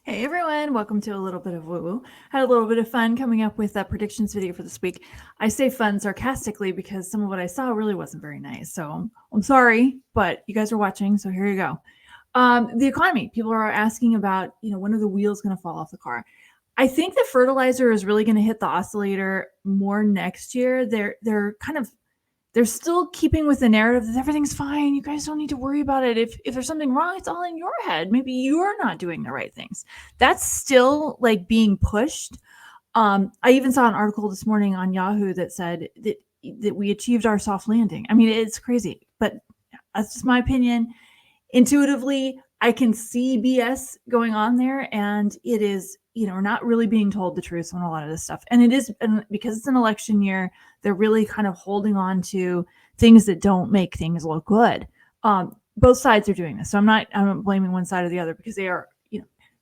Hey everyone, welcome to a little bit of woo-woo. Had a little bit of fun coming up with that predictions video for this week. I say fun sarcastically because some of what I saw really wasn't very nice. So I'm sorry, but you guys are watching, so here you go. The economy. People are asking about, when are the wheels going to fall off the car? I think the fertilizer is really going to hit the oscillator more next year. They're still keeping with the narrative that everything's fine. You guys don't need to worry about it. If there's something wrong, it's all in your head. Maybe you're not doing the right things. That's still like being pushed. I even saw an article this morning on Yahoo that said that we achieved our soft landing. I mean, it's crazy, but that's just my opinion. Intuitively, I can see BS going on there, and it is, we're not really being told the truth on a lot of this stuff. And it is, and because it's an election year, they're really kind of holding on to things that don't make things look good. Both sides are doing this, so I'm not blaming one side or the other, because they are,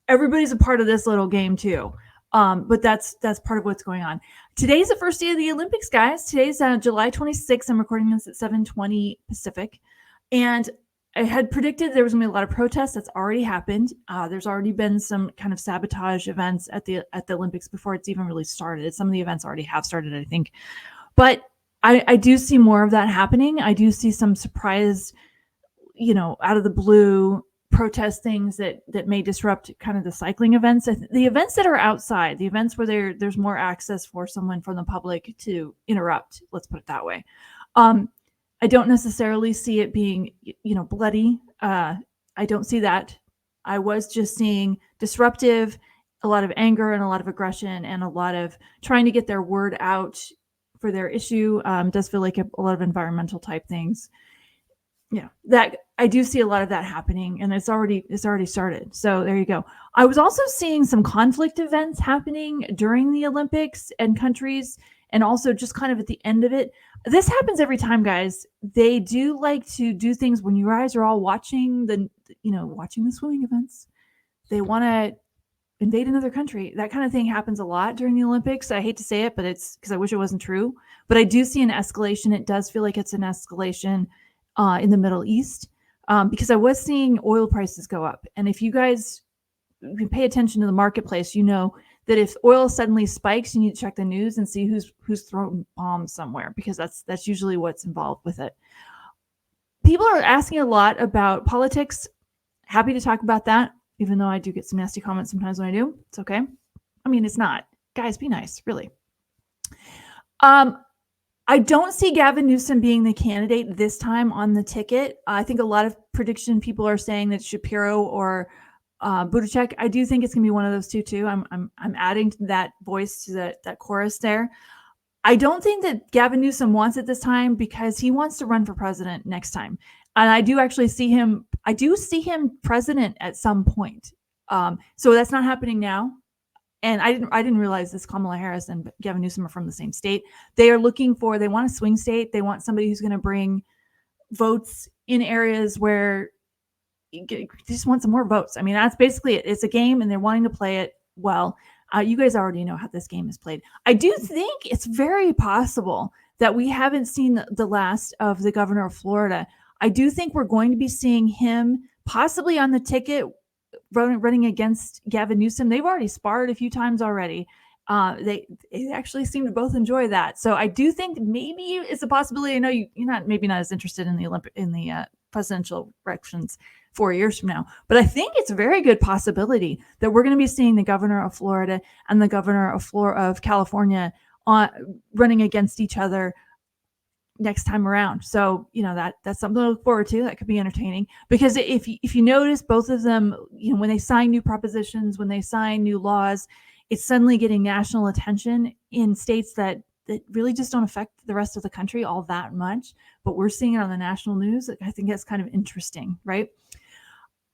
everybody's a part of this little game too. But that's part of what's going on. Today's the first day of the Olympics, guys. Today's July 26th. I'm recording this at 7:20 Pacific, and I had predicted there was going to be a lot of protests. That's already happened. There's already been some kind of sabotage events at the Olympics before it's even really started. Some of the events already have started, I think. But I do see more of that happening. I do see some surprise, out of the blue protest things that may disrupt kind of the cycling events. The events that are outside, the events where there's more access for someone from the public to interrupt, let's put it that way. I don't necessarily see it being, bloody. I don't see that. I was just seeing disruptive, a lot of anger and a lot of aggression and a lot of trying to get their word out for their issue. Does feel like a lot of environmental type things. That I do see a lot of that happening, and it's already started. So there you go. I was also seeing some conflict events happening during the Olympics and countries, and also just kind of at the end of it. This happens every time, guys. They do like to do things when you guys are all watching the swimming events. They want to invade another country. That kind of thing happens a lot during the Olympics. I hate to say it, but it's because I wish it wasn't true. But I do see an escalation. It does feel like it's an escalation in the Middle East, because I was seeing oil prices go up. And if you guys pay attention to the marketplace, you know that if oil suddenly spikes, you need to check the news and see who's throwing bombs somewhere, because that's usually what's involved with it. People are asking a lot about politics. Happy to talk about that, even though I do get some nasty comments sometimes when I do. It's okay. I mean, it's not. Guys, be nice, really. I don't see Gavin Newsom being the candidate this time on the ticket. I think a lot of prediction people are saying that Shapiro or Buttigieg. I do think it's going to be one of those two too. I'm adding that voice to that chorus there. I don't think that Gavin Newsom wants it this time, because he wants to run for president next time, and I do actually see him. I do see him president at some point. So that's not happening now. And I didn't realize this. Kamala Harris and Gavin Newsom are from the same state. They want a swing state. They want somebody who's going to bring votes in areas where they just want some more votes. I mean, that's basically it. It's a game, and they're wanting to play it well. You guys already know how this game is played. I do think it's very possible that we haven't seen the last of the governor of Florida. I do think we're going to be seeing him possibly on the ticket running against Gavin Newsom. They've already sparred a few times already. They actually seem to both enjoy that. So I do think maybe it's a possibility. I know you're not as interested in the presidential elections 4 years from now, but I think it's a very good possibility that we're going to be seeing the governor of Florida and the governor of California running against each other next time around. So, that's something to look forward to. That could be entertaining, because if you notice, both of them, when they sign new propositions, when they sign new laws, it's suddenly getting national attention in states that really just don't affect the rest of the country all that much. But we're seeing it on the national news. I think that's kind of interesting, right?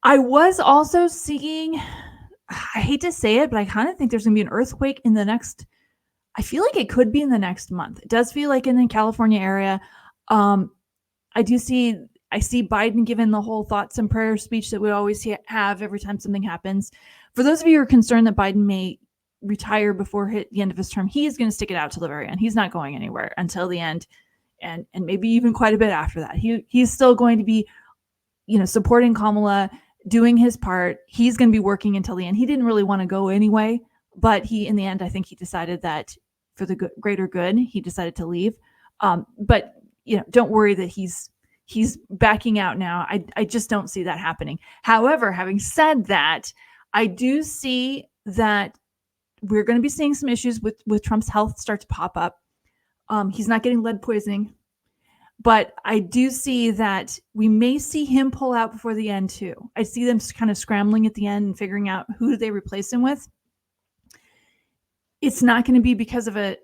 I was also seeing, I hate to say it, but I kind of think there's going to be an earthquake in the next, I feel like it could be in the next month. It does feel like in the California area. I see Biden giving the whole thoughts and prayers speech that we always have every time something happens. For those of you who are concerned that Biden may retire before the end of his term, he is going to stick it out till the very end. He's not going anywhere until the end, and maybe even quite a bit after that. He's still going to be, supporting Kamala, doing his part. He's going to be working until the end. He didn't really want to go anyway, but in the end, I think he decided that for the greater good, he decided to leave. But don't worry that he's backing out now. I just don't see that happening. However, having said that, I do see that we're going to be seeing some issues with Trump's health start to pop up. He's not getting lead poisoning, but I do see that we may see him pull out before the end too. I see them kind of scrambling at the end and figuring out who they replace him with. It's not going to be because of the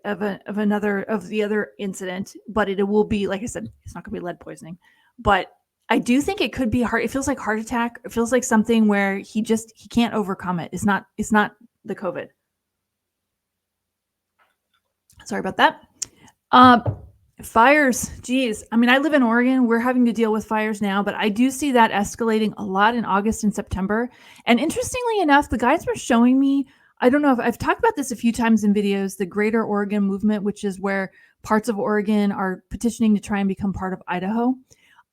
other incident, but it will be, like I said, it's not going to be lead poisoning. But I do think it could be heart. It feels like heart attack. It feels like something where he can't overcome it. It's not the COVID. Sorry about that. Fires. Geez. I mean, I live in Oregon. We're having to deal with fires now, but I do see that escalating a lot in August and September. And interestingly enough, the guys were showing me, I don't know if I've talked about this a few times in videos, the Greater Oregon Movement, which is where parts of Oregon are petitioning to try and become part of Idaho.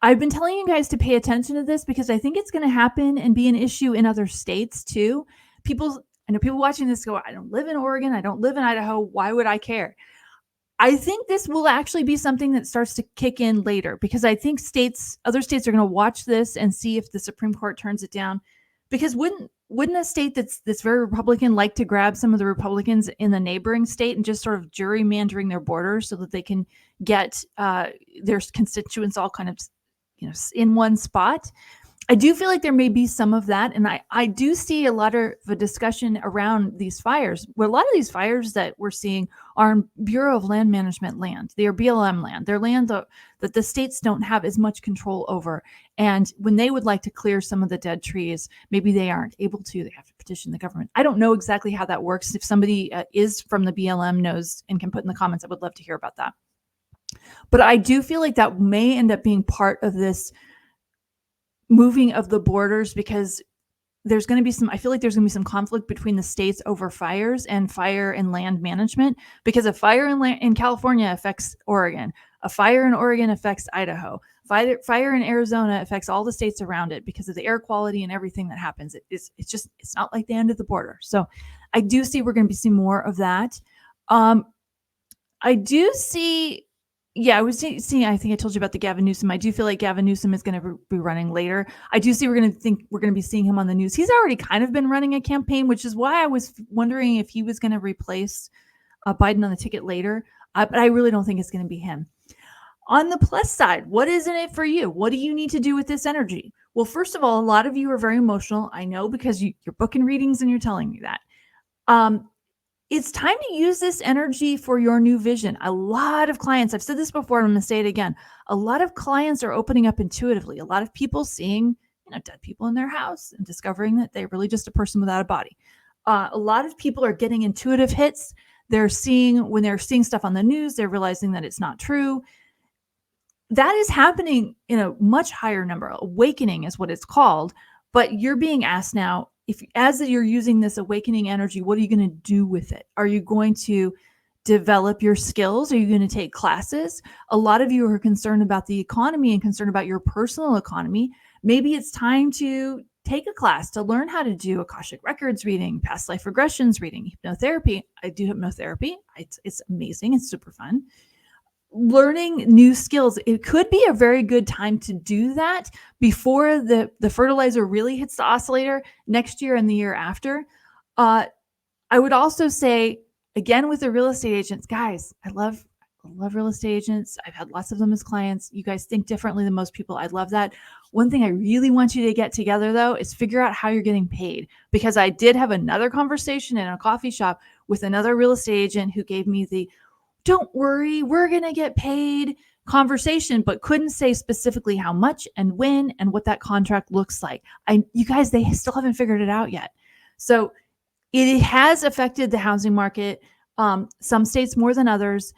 I've been telling you guys to pay attention to this because I think it's going to happen and be an issue in other states too. I know people watching this go, I don't live in Oregon. I don't live in Idaho. Why would I care? I think this will actually be something that starts to kick in later because I think other states are going to watch this and see if the Supreme Court turns it down. Because wouldn't a state that's very Republican like to grab some of the Republicans in the neighboring state and just sort of gerrymandering their borders so that they can get their constituents all kind of in one spot? I do feel like there may be some of that. And I do see a lot of the discussion around these fires. Well, a lot of these fires that we're seeing are in Bureau of Land Management land. They are BLM land. They're land that the states don't have as much control over. And when they would like to clear some of the dead trees, maybe they aren't able to. They have to petition the government. I don't know exactly how that works. If somebody is from the BLM knows and can put in the comments, I would love to hear about that. But I do feel like that may end up being part of this moving of the borders because there's going to be I feel like there's going to be some conflict between the states over fires and fire and land management, because a fire in California affects Oregon. A fire in Oregon affects Idaho. Fire in Arizona affects all the states around it because of the air quality and everything that happens. It's not like the end of the border. So I do see we're going to be seeing more of that. I do see, I was seeing, I think I told you about the Gavin Newsom. I do feel like Gavin Newsom is going to be running later. I do see we're going to be seeing him on the news. He's already kind of been running a campaign, which is why I was wondering if he was going to replace Biden on the ticket later. But I really don't think it's going to be him. On the plus side, what is in it for you? What do you need to do with this energy? Well, first of all, a lot of you are very emotional. I know because you're booking readings and you're telling me that. It's time to use this energy for your new vision. A lot of clients, I've said this before, I'm going to say it again. A lot of clients are opening up intuitively. A lot of people seeing, dead people in their house and discovering that they're really just a person without a body. A lot of people are getting intuitive hits. When they're seeing stuff on the news, they're realizing that it's not true. That is happening in a much higher number. Awakening is what it's called. But you're being asked now, as you're using this awakening energy, what are you going to do with it? Are you going to develop your skills? Are you going to take classes? A lot of you are concerned about the economy and concerned about your personal economy. Maybe it's time to take a class to learn how to do Akashic Records reading, past life regressions reading, hypnotherapy. I do hypnotherapy. It's amazing. It's super fun. Learning new skills. It could be a very good time to do that before the fertilizer really hits the oscillator next year and the year after. I would also say, again, with the real estate agents, guys, I love real estate agents. I've had lots of them as clients. You guys think differently than most people. I love that. One thing I really want you to get together, though, is figure out how you're getting paid, because I did have another conversation in a coffee shop with another real estate agent who gave me the "don't worry, we're going to get paid" conversation, but couldn't say specifically how much and when and what that contract looks like. You guys, they still haven't figured it out yet. So it has affected the housing market, some states more than others.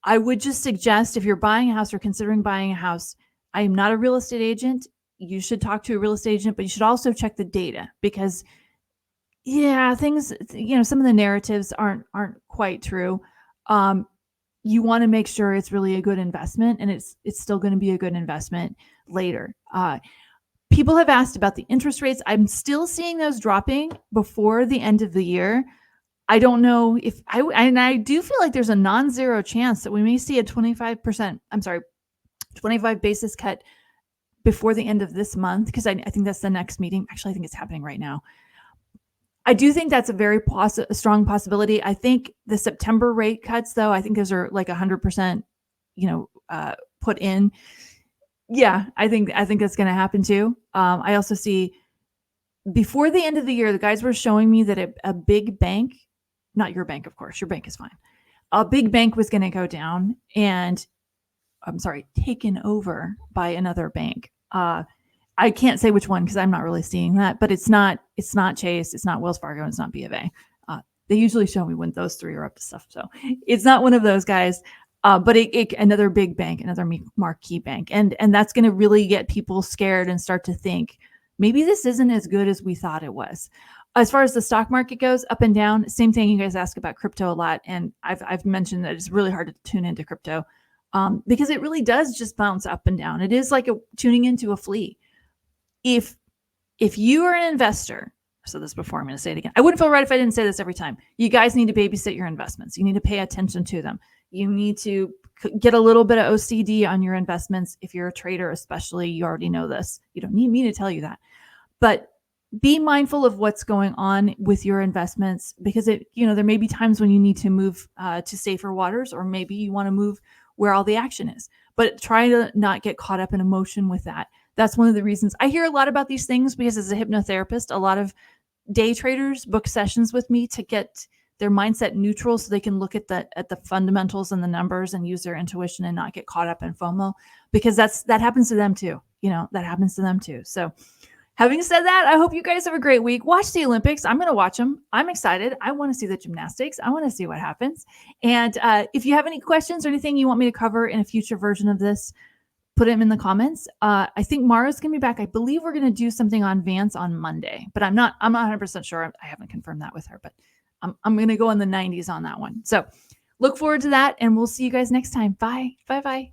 I would just suggest, if you're buying a house or considering buying a house, I am not a real estate agent. You should talk to a real estate agent, but you should also check the data, because things, some of the narratives aren't quite true. You want to make sure it's really a good investment, and it's still going to be a good investment later. People have asked about the interest rates. I'm still seeing those dropping before the end of the year. I don't know if I do feel like there's a non-zero chance that we may see a 25 basis cut before the end of this month, because I think that's the next meeting. Actually, I think it's happening right now. I do think that's a very strong possibility. I think the September rate cuts, though, I think those are like 100%, put in. Yeah, I think that's going to happen too. I also see before the end of the year, the guys were showing me that a big bank, not your bank, of course, your bank is fine. A big bank was going to go down and taken over by another bank. I can't say which one because I'm not really seeing that, but it's not Chase, it's not Wells Fargo, and it's not B of A. They usually show me when those three are up to stuff, so it's not one of those guys. But another big bank, another marquee bank, and that's going to really get people scared and start to think maybe this isn't as good as we thought it was. As far as the stock market goes, up and down, same thing. You guys ask about crypto a lot, and I've mentioned that it's really hard to tune into crypto because it really does just bounce up and down. It is like tuning into a flea. If you are an investor, I said this before, I'm going to say it again. I wouldn't feel right if I didn't say this every time. You guys need to babysit your investments. You need to pay attention to them. You need to get a little bit of OCD on your investments. If you're a trader, especially, you already know this. You don't need me to tell you that. But be mindful of what's going on with your investments, because there may be times when you need to move to safer waters, or maybe you want to move where all the action is. But try to not get caught up in emotion with that. That's one of the reasons I hear a lot about these things, because as a hypnotherapist, a lot of day traders book sessions with me to get their mindset neutral so they can look at the fundamentals and the numbers and use their intuition and not get caught up in FOMO, because that happens to them too. That happens to them too. So having said that, I hope you guys have a great week. Watch the Olympics. I'm going to watch them. I'm excited. I want to see the gymnastics. I want to see what happens. And if you have any questions or anything you want me to cover in a future version of this, put them in the comments. I think Mara's going to be back. I believe we're going to do something on Vance on Monday, but I'm not 100% sure. I haven't confirmed that with her, but I'm going to go in the 90s on that one. So look forward to that, and we'll see you guys next time. Bye. Bye-bye.